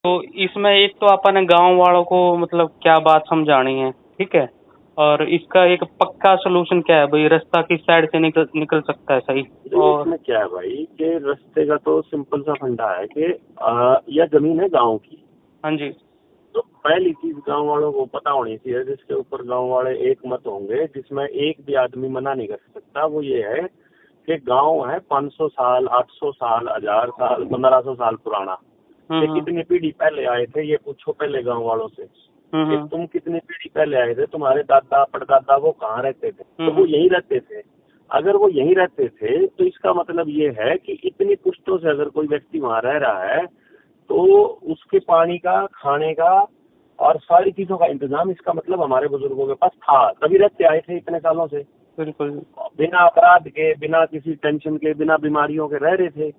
तो इसमें एक तो अपन गांव वालों को मतलब क्या बात समझानी है, ठीक है। और इसका एक पक्का सोल्यूशन क्या है भाई, रास्ता किस साइड से निकल निकल सकता है सही। देखिए और इसमें क्या है भाई कि रास्ते का तो सिंपल सा फंडा है कि यह जमीन है गांव की। हाँ जी। तो पहली चीज गांव वालों को पता होनी चाहिए, जिसके ऊपर गांव वाले एक मत होंगे, जिसमें एक भी आदमी मना नहीं कर सकता, वो ये है कि गांव है 500 साल, 800 साल, 1000 साल, 1500 साल पुराना। ये हम्म कितनी पीढ़ी पहले आए थे ये पूछो पहले गांव वालों से कि हम्म तुम कितनी पीढ़ी पहले आए थे, तुम्हारे दादा परदादा वो कहाँ रहते थे, तो वो हम्म यहीं रहते थे। अगर वो यहीं रहते थे तो इसका मतलब ये है कि इतनी पुश्तों से अगर कोई व्यक्ति वहां रह रहा है तो उसके पानी का, खाने का और सारी चीजों का इंतजाम, इसका मतलब हमारे बुजुर्गों के पास था, तभी रहते आए थे इतने सालों से, बिल्कुल। बिना अपराध के, बिना किसी टेंशन के, बिना बीमारियों के रह रहे थे।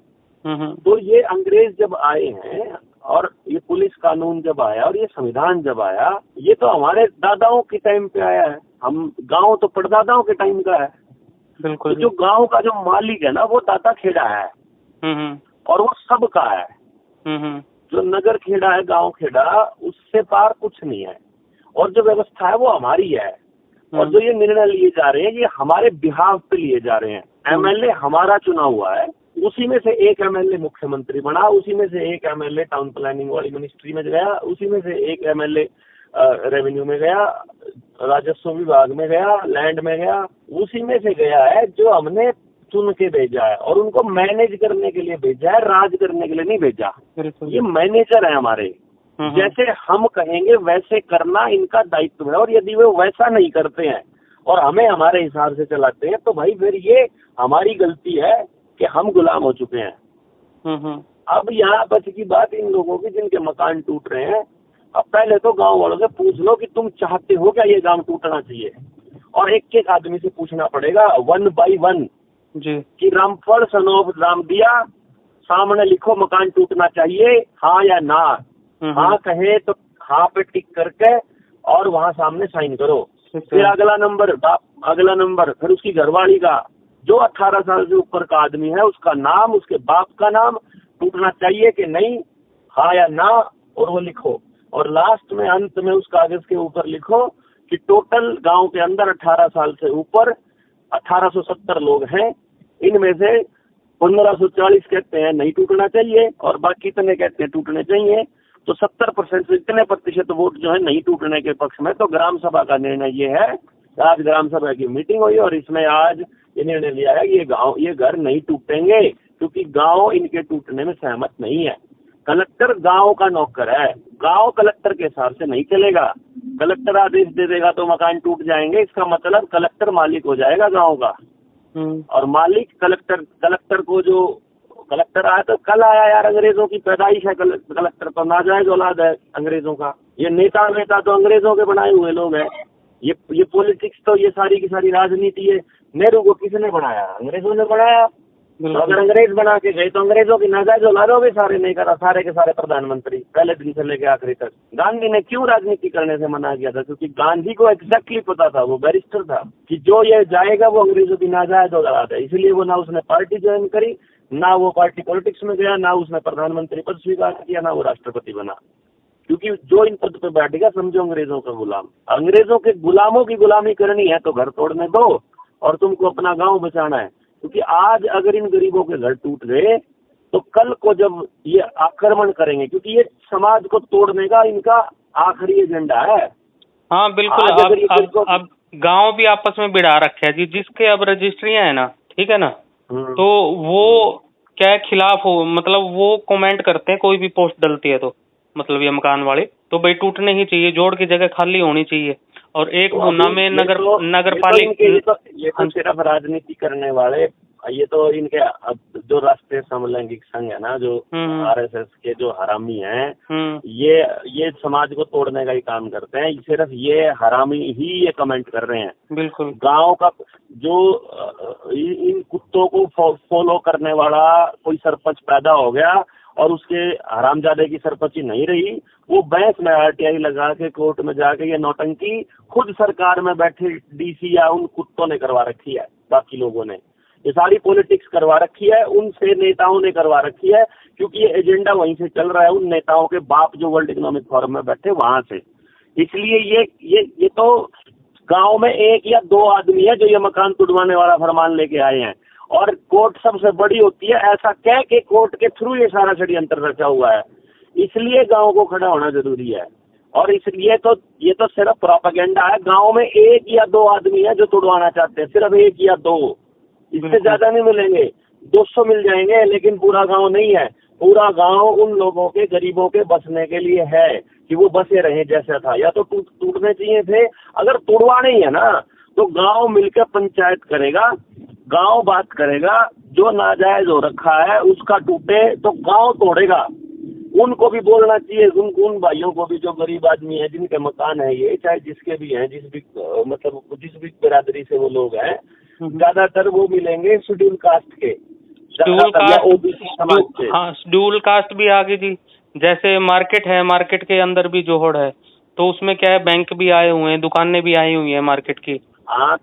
हम्म तो ये अंग्रेज जब आए हैं और ये पुलिस कानून जब आया और ये संविधान जब आया, ये तो हमारे दादाओं के टाइम पे आया है। हम गांव तो परदादाओं के टाइम का है। तो बिल्कुल। जो गांव का जो मालिक है ना वो दादा खेड़ा है हम्म और वो सबका है। हम्म जो नगर खेड़ा है, गांव खेड़ा, उससे पार कुछ नहीं है। और जो व्यवस्था है वो हमारी है। और जो ये निर्णय लिए जा रहे हैं ये हमारे बिहाफ पे लिए जा रहे हैं। एमएलए हमारा चुना हुआ है, उसी में से एक एमएलए मुख्यमंत्री बना, उसी में से एक एमएलए टाउन प्लानिंग वाली मिनिस्ट्री में गया, उसी में से एक एमएलए रेवेन्यू में गया, राजस्व विभाग में गया, लैंड में गया, उसी में से गया है जो हमने चुन के भेजा है और उनको मैनेज करने के लिए भेजा है, राज करने के लिए नहीं भेजा। बिल्कुल। ये मैनेजर है हमारे, जैसे हम कहेंगे वैसे करना इनका दायित्व है। और यदि वो वैसा नहीं करते हैं और हमें हमारे हिसाब से चलाते हैं तो भाई फिर ये हमारी गलती है कि हम गुलाम हो चुके हैं। अब यहाँ बच की बात इन लोगों की जिनके मकान टूट रहे हैं। अब पहले तो गांव वालों से पूछ लो कि तुम चाहते हो क्या ये गांव टूटना चाहिए, और एक एक आदमी से पूछना पड़ेगा 1 by 1 जी। कि रामफल सन ऑफ राम दिया, सामने लिखो मकान टूटना चाहिए हाँ या ना। हाँ कहे तो हाँ पे टिक करके और वहाँ सामने साइन करो। फिर अगला नंबर फिर उसकी घरवाली का, जो 18 साल से ऊपर का आदमी है उसका नाम, उसके बाप का नाम, टूटना चाहिए कि नहीं, हाँ या ना, और वो लिखो। और लास्ट में अंत में उस कागज के ऊपर लिखो कि टोटल गांव के अंदर 18 साल से ऊपर 1870 लोग हैं, इनमें से 1540 कहते हैं नहीं टूटना चाहिए और बाकी इतने कहते हैं टूटने चाहिए। तो 70% से इतने प्रतिशत वोट जो है नहीं टूटने के पक्ष में। तो ग्राम सभा का निर्णय ये है, आज ग्राम सभा की मीटिंग हुई और इसमें आज ये निर्णय लिया है कि ये घर नहीं टूटेंगे क्योंकि गांव इनके टूटने में सहमत नहीं है। कलेक्टर गांव का नौकर है, गांव कलेक्टर के हिसाब से नहीं चलेगा। कलेक्टर आदेश दे देगा तो मकान टूट जाएंगे, इसका मतलब कलेक्टर मालिक हो जाएगा गांव का। और मालिक कलेक्टर को जो कलेक्टर आया तो कल आया यार, अंग्रेजों की पैदाइश है कलेक्टर, तो नाजायज औलाद है अंग्रेजों का। ये नेता तो अंग्रेजों के बनाए हुए लोग हैं। ये पॉलिटिक्स तो ये सारी की सारी राजनीति है। नेहरू को किसने बनाया? अंग्रेजों ने बनाया। तो अगर अंग्रेज बना के गए तो अंग्रेजों की नाजायज औलादों भी सारे नहीं करा, सारे के सारे प्रधानमंत्री पहले दिन से लेकर आखिरी तक। गांधी ने क्यों राजनीति करने से मना किया था? क्योंकि गांधी को एग्जैक्टली पता था, वो बैरिस्टर था, कि जो ये जाएगा वो अंग्रेजों की नाजायज औलाद है। इसलिए वो ना उसने पार्टी ज्वाइन करी, ना वो पार्टी पॉलिटिक्स में गया, ना उसने प्रधानमंत्री पद स्वीकार किया, ना वो राष्ट्रपति बना। क्योंकि जो इन पद पे बैठेगा समझो अंग्रेजों का गुलाम। अंग्रेजों के गुलामों की गुलामी करनी है तो घर तोड़ने दो और तुमको अपना गांव बचाना है। क्योंकि आज अगर इन गरीबों के घर टूट गए तो कल को जब ये आक्रमण करेंगे, क्योंकि ये समाज को तोड़ने का इनका आखिरी एजेंडा है। हाँ बिल्कुल। अब गांव भी आपस में बिड़ा रखे है जी, जिसके अब रजिस्ट्रियां है ना, ठीक है ना, तो वो क्या खिलाफ हो, मतलब वो कमेंट करते हैं कोई भी पोस्ट डलती है तो, मतलब ये मकान वाले तो भाई टूटने ही चाहिए, जोड़ की जगह खाली होनी चाहिए। और एक भुना में नगर पालिका ये तो सिर्फ राजनीति करने वाले, ये तो इनके जो राष्ट्रीय समलैंगिक संघ है ना, जो आरएसएस के जो हरामी हैं, ये समाज को तोड़ने का ही काम करते हैं। सिर्फ ये हरामी ही ये कमेंट कर रहे हैं। बिल्कुल। गांव का जो इन कुत्तों को फॉलो करने वाला कोई सरपंच पैदा हो गया और उसके हरामजादे की सरपंची नहीं रही, वो बहस में आरटीआई लगा के कोर्ट में जाके ये नौटंकी खुद सरकार में बैठे डीसी या उन कुत्तों ने करवा रखी है, बाकी लोगों ने। ये सारी पॉलिटिक्स करवा रखी है, उनसे नेताओं ने करवा रखी है, क्योंकि ये एजेंडा वहीं से चल रहा है, उन नेताओं के बाप जो वर्ल्ड इकोनॉमिक फोरम में बैठे वहां से। इसलिए ये तो गांव में एक या दो आदमी है जो ये मकान तुड़वाने वाला फरमान लेके आए हैं, और कोर्ट सबसे बड़ी होती है, ऐसा कह के कोर्ट के थ्रू ये सारा षड्यंत्र रचा हुआ है। इसलिए गांव को खड़ा होना जरूरी है, और इसलिए तो ये तो सिर्फ प्रोपेगेंडा है। गांव में एक या दो आदमी है जो तुड़वाना चाहते हैं, सिर्फ एक या दो, इससे ज्यादा नहीं मिलेंगे। 200 मिल जाएंगे, लेकिन पूरा गांव नहीं है। पूरा गांव उन लोगों के, गरीबों के बसने के लिए है कि वो बसे रहे जैसा था, या तो टूटने चाहिए थे। अगर तुड़वाने ही है ना तो गांव मिलकर पंचायत करेगा, गांव बात करेगा, जो नाजायज हो रखा है उसका टूटे तो गांव तोड़ेगा। उनको भी बोलना चाहिए, उन भाइयों को भी जो गरीब आदमी है, जिनके मकान है ये, चाहे जिसके भी हैं, जिस भी बिरादरी से वो लोग हैं, ज्यादातर वो मिलेंगे शेड्यूल कास्ट के, ओबीसी समाज के। हाँ, शेड्यूल कास्ट भी आगे जी। जैसे मार्केट है, मार्केट के अंदर भी जोहड़ है, तो उसमें क्या है, बैंक भी आए हुए हैं, दुकानें भी आई हुई है मार्केट की। हाँ,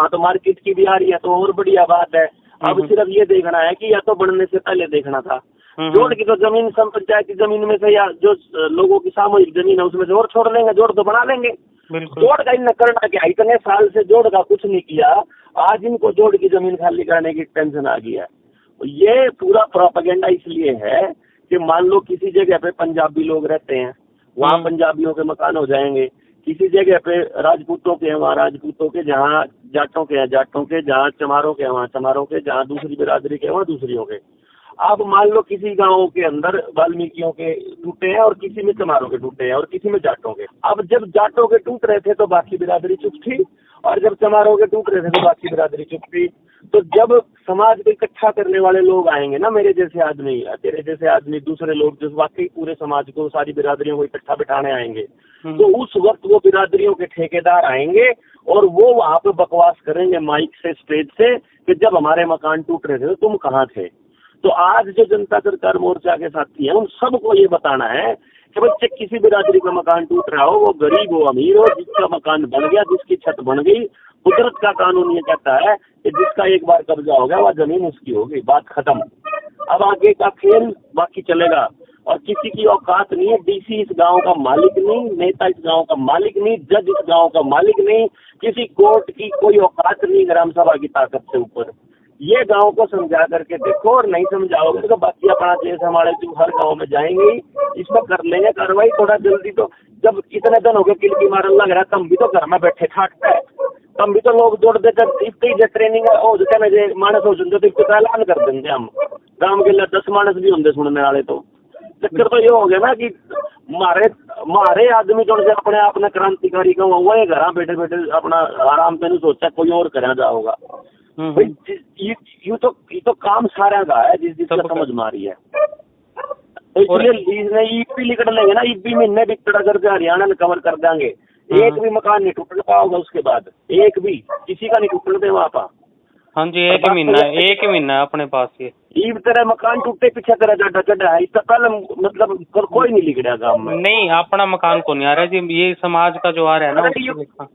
तो मार्केट की भी आ रही है, तो और बढ़िया बात है। अब सिर्फ ये देखना है कि या तो बढ़ने से पहले देखना था, जोड़ की तो जमीन सम पंचायती जमीन में से, या जो लोगों की सामूहिक जमीन है उसमें से और छोड़ लेंगे, जोड़ तो बना लेंगे। जोड़ का इन्हें करना क्या, इतने साल से जोड़ का कुछ नहीं किया, आज इनको जोड़ की जमीन खाली करने की टेंशन आ गई है। ये पूरा प्रोपेगेंडा इसलिए है कि मान लो किसी जगह पे पंजाबी लोग रहते हैं, वहाँ पंजाबियों के मकान हो जाएंगे, किसी जगह पे राजपूतों के हैं वहाँ राजपूतों के, जहाँ जाटों के हैं जाटों के, जहाँ चमारों के हैं वहाँ चमारों के, जहाँ दूसरी बिरादरी के वहाँ दूसरियों के। अब मान लो किसी गांव के अंदर वाल्मीकियों के टूटे हैं और किसी में चमारों के टूटे हैं और किसी में जाटों के। अब जब जाटों के टूट रहे थे तो बाकी बिरादरी चुप थी, और जब चमारों के टूट रहे थे तो बाकी बिरादरी चुप थी। तो जब समाज को इकट्ठा करने वाले लोग आएंगे ना, मेरे जैसे आदमी, तेरे जैसे आदमी, दूसरे लोग जो वाकई पूरे समाज को, सारी बिरादरियों को इकट्ठा बिठाने आएंगे, तो उस वक्त वो बिरादरियों के ठेकेदार आएंगे और वो वहाँ पे बकवास करेंगे माइक से, स्टेज से, कि जब हमारे मकान टूट रहे थे तो तुम कहाँ थे। तो आज जो जनता सरकार मोर्चा के साथी हैं, उन सबको ये बताना है कि बच्चे किसी बिरादरी का मकान टूट रहा हो, वो गरीब हो अमीर हो, जिसका मकान बन गया, जिसकी छत बन गई, कुदरत का कानून ये कहता है कि जिसका एक बार कब्जा हो गया वह जमीन उसकी होगी, बात खत्म। अब आगे का खेल बाकी चलेगा, और किसी की औकात नहीं है। डीसी इस गांव का मालिक नहीं, नेता इस गांव का मालिक नहीं, जज इस गांव का मालिक नहीं, किसी कोर्ट की कोई औकात नहीं ग्राम सभा की ताकत से ऊपर। ये गांव को समझा करके देखो, और नहीं समझाओगे तो बाकी अपना देश हमारे जो हर गांव में जाएंगे, इसमें कर लेंगे कार्रवाई थोड़ा जल्दी। तो जब इतने दिन हो गए किलकी मारन लग रहा, तब भी तो घर में बैठे खाटता है, तब भी तो लोग जोड़ देकर इतनी ट्रेनिंग है मानस हो सुनते तो ऐलान कर देंगे हम गांव के लिए 10 मानस भी होंगे सुनने वाले। तो चक्कर तो ये हो गया ना कि मारे आदमी जो अपने आप ने क्रांतिकारी का हुआ है, घर बैठे बैठे अपना आराम से नहीं सोचा कोई और करना जाओगा भाई। ये तो काम सारा का है, जिसका समझ मारी है। तो इसलिए इसने ईपी लिख लेंगे ना, ईपी महीने भी कड़ा करके हरियाणा में कवर कर देंगे, एक भी मकान नहीं टूटने पाओगे उसके बाद, एक भी किसी का नहीं टूटने दे वहाँ पर। हाँ जी, एक ही महीना है अपने पास ये। ईब तरह मकान टूटे पीछे तरह चढ़ा चढ़ा है, इसका पहले मतलब कोई नहीं लिख रहा गाँव में। नहीं, अपना मकान को नहीं आ रहा जी, ये समाज का जो आ रहा है ना।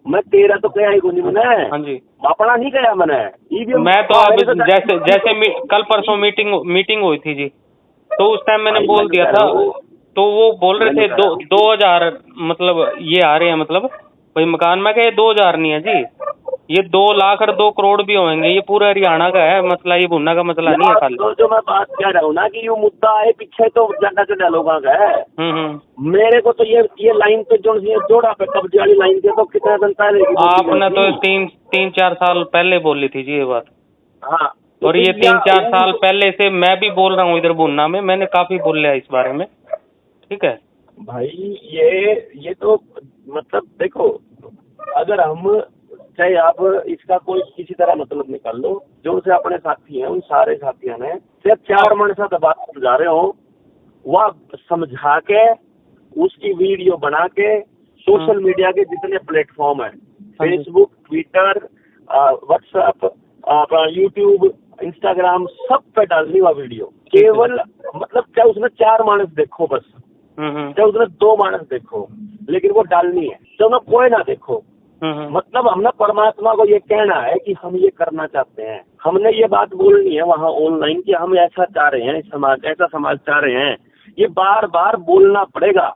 मैं तेरा तो कहा ही को नहीं मैंने। हाँ जी, अपना नहीं कहा मैंने। मैं तो अब जैसे कल परसों मीटिंग हुई थी जी, तो उस टाइम मैंने बोल दिया था, तो वो बोल रहे थे 2000 मतलब ये आ रहे हैं, मतलब भाई मकान में क्या 2000 नहीं है जी, ये 2 लाख और 2 करोड़ भी होंगे। ये पूरा हरियाणा का है मसला, ये भुन्ना का मसला नहीं है खाली। तो जो मैं बात कह रहा हूँ ना कि ये मुद्दा है पीछे तो ज्यादा ज्यादा लोगों का है। मेरे को तो ये लाइन पे जोड़ा पे कब्जे वाली लाइन पे तो कितना दिन पहले आपने तो 3-4 साल पहले बोली थी जी ये बात। हाँ, और ये 3-4 साल पहले से मैं भी बोल रहा हूँ इधर भुन्ना में, मैंने काफी बोल लिया इस बारे में। ठीक है भाई, ये तो मतलब देखो, अगर हम चाहे आप इसका कोई किसी तरह मतलब निकाल लो, जो उनसे अपने साथी हैं उन सारे साथियों ने सिर्फ 4 मन से बात समझा रहे हो, वह समझा के उसकी वीडियो बना के सोशल मीडिया के जितने प्लेटफॉर्म है, Facebook, Twitter, WhatsApp, YouTube, Instagram, सब पे डालनी वह वीडियो। केवल मतलब चाहे उसमें 4 मानस देखो बस, चाहे उसमें 2 मानस देखो, लेकिन वो डालनी है। चाहे उसमें कोई ना देखो, मतलब हमने परमात्मा को ये कहना है कि हम ये करना चाहते हैं, हमने ये बात बोलनी है वहाँ ऑनलाइन कि हम ऐसा चाह रहे हैं, समाज ऐसा समाज चाह रहे हैं। ये बार बार बोलना पड़ेगा,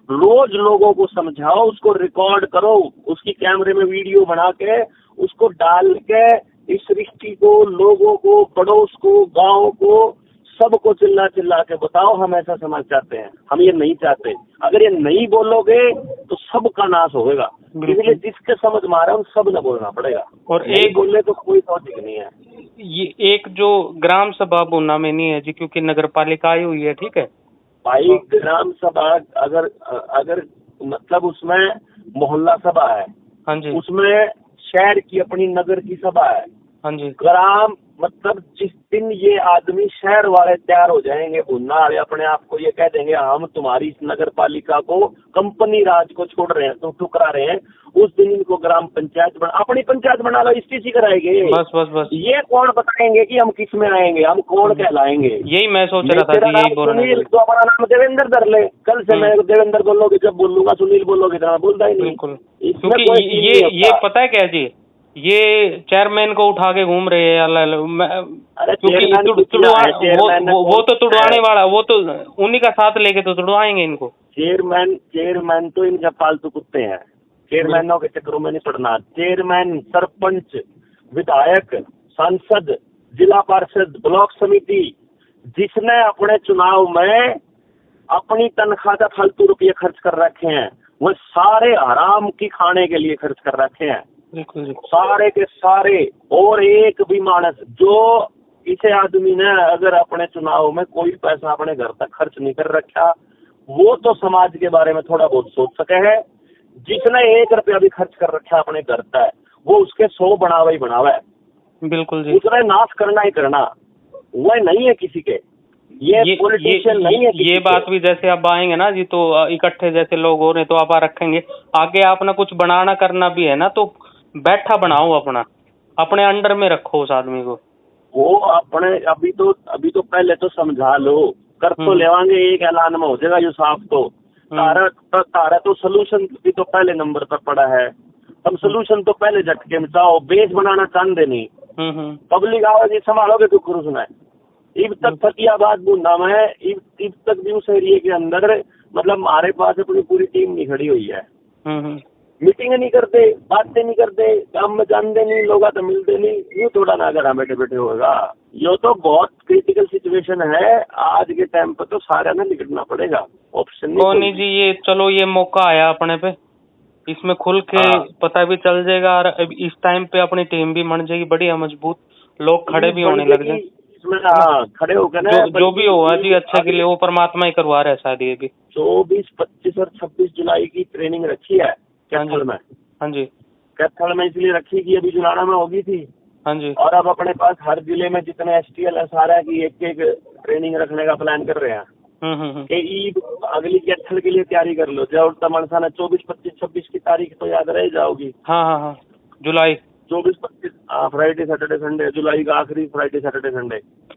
रोज लोगों को समझाओ, उसको रिकॉर्ड करो, उसकी कैमरे में वीडियो बना के उसको डाल के इस सृष्टि को, लोगों को, पड़ोस को, गाँव को, सबको चिल्ला चिल्ला के बताओ हम ऐसा समाज चाहते हैं, हम ये नहीं चाहते। अगर ये नहीं बोलोगे तो सबका नाश होगा। इसलिए जिसके समझ में आ रहा है उन सब ने बोलना पड़ेगा, और एक बोलने तो कोई लॉजिक नहीं है। ये एक जो ग्राम सभा बोलना में नहीं है जी, क्योंकि नगर पालिका आई हुई है, ठीक है भाई। ग्राम सभा अगर मतलब उसमें मोहल्ला सभा है, हाँ जी, उसमें शहर की अपनी नगर की सभा है, हाँ जी। ग्राम मतलब जिस दिन ये आदमी शहर वाले तैयार हो जाएंगे भुनना वाले, अपने आप को ये कह देंगे हम तुम्हारी इस नगर पालिका को, कंपनी राज को छोड़ रहे हैं, तो ठुकरा रहे हैं, उस दिन इनको ग्राम पंचायत अपनी पंचायत बना लो, स्टीसी कराएंगे। बस ये कौन बताएंगे कि हम किस में आएंगे, हम कौन कहलाएंगे? यही मैं सोच रहा था जी, यही बोलने सुनील, तो हमारा नाम देवेंद्र धर ले, कल से मैं देवेंद्र बोलोगे, जब बोलूंगा सुनील बोलोगे, तो बोलता ही नहीं। बिल्कुल, क्योंकि ये पता है क्या जी, ये चेयरमैन को उठा के घूम रहे हैं, क्योंकि वो तो तुड़वाने वाला, वो तो उन्हीं का साथ लेके तो तुड़वाएंगे इनको। चेयरमैन तो इनके पालतू कुत्ते हैं, चेयरमैनों के चक्करों में नहीं पड़ना। चेयरमैन, सरपंच, विधायक, सांसद, जिला पार्षद, ब्लॉक समिति, जिसने अपने चुनाव में अपनी तनख्वाह का फालतू रुपये खर्च कर रखे हैं, वो सारे हराम की खाने के लिए खर्च कर रखे हैं, सारे के सारे। और एक भी मानस जो इसे आदमी ने अगर अपने चुनाव में कोई पैसा अपने घर तक खर्च नहीं कर रखा, वो तो समाज के बारे में थोड़ा बहुत सोच सके है। जिसने 1 रुपया भी खर्च कर रखा अपने घर तक, वो उसके 100 बनावा ही बनावा है। बिल्कुल जी, उसने नाश करना ही करना, वह नहीं है किसी के, ये पॉलिटिशियन नहीं है। ये बात भी जैसे आप आएंगे ना जी, तो इकट्ठे जैसे लोग हो रहे तो आप रखेंगे आगे, आपने कुछ बनाना करना भी है ना, तो बैठा बनाओ, अपने अंडर में रखो उस आदमी को। वो अपने अभी तो पहले तो समझा लो, कर तो लेवांगे, एक ऐलान में हो जाएगा ये साफ। तो तारा तो सोल्यूशन भी तो पहले नंबर पर पड़ा है, हम सोल्यूशन तो पहले झटके में चाहो, बेस बनाना चाहते नहीं। पब्लिक आवाज संभालोगे तो करो सुना है। इब तक फतियाबाद बूंदा में इब तक भी उस एरिए के अंदर मतलब हमारे पास अपनी पूरी टीम नहीं खड़ी हुई है। मीटिंग नहीं करते, बातें नहीं करते, काम में जानते नहीं, लोग तो मिलते नहीं, यूँ थोड़ा ना अगर बैठे बैठे होगा। ये तो बहुत क्रिटिकल सिचुएशन है आज के टाइम पर, तो सारा ना निकलना पड़ेगा, ऑप्शन नहीं जी। ये चलो, ये मौका आया अपने पे, इसमें खुल के पता भी चल जाएगा, और इस टाइम पे अपनी टीम भी बन जाएगी बढ़िया मजबूत, लोग खड़े भी होने लग जाए इसमें। खड़े होकर ना जो भी होगा जी अच्छे के लिए, वो परमात्मा ही करवा रहा है शायद। ये भी 24, 25 और 26 जुलाई की ट्रेनिंग रखी है कैथल में। हाँ जी, कैथल में इसलिए रखी कि अभी जुलाना में होगी थी। हाँ जी। और अब अपने पास हर जिले में जितने STL है सारा की एक ट्रेनिंग रखने का प्लान कर रहे हैं कि ईद अगली कैथल के लिए तैयारी कर लो। जब तमनसा ने 24, 25, 26 की तारीख तो याद रह जाओगी। हाँ, जुलाई 24, 25 फ्राइडे सैटरडे संडे, जुलाई का आखिरी फ्राइडे सैटरडे संडे।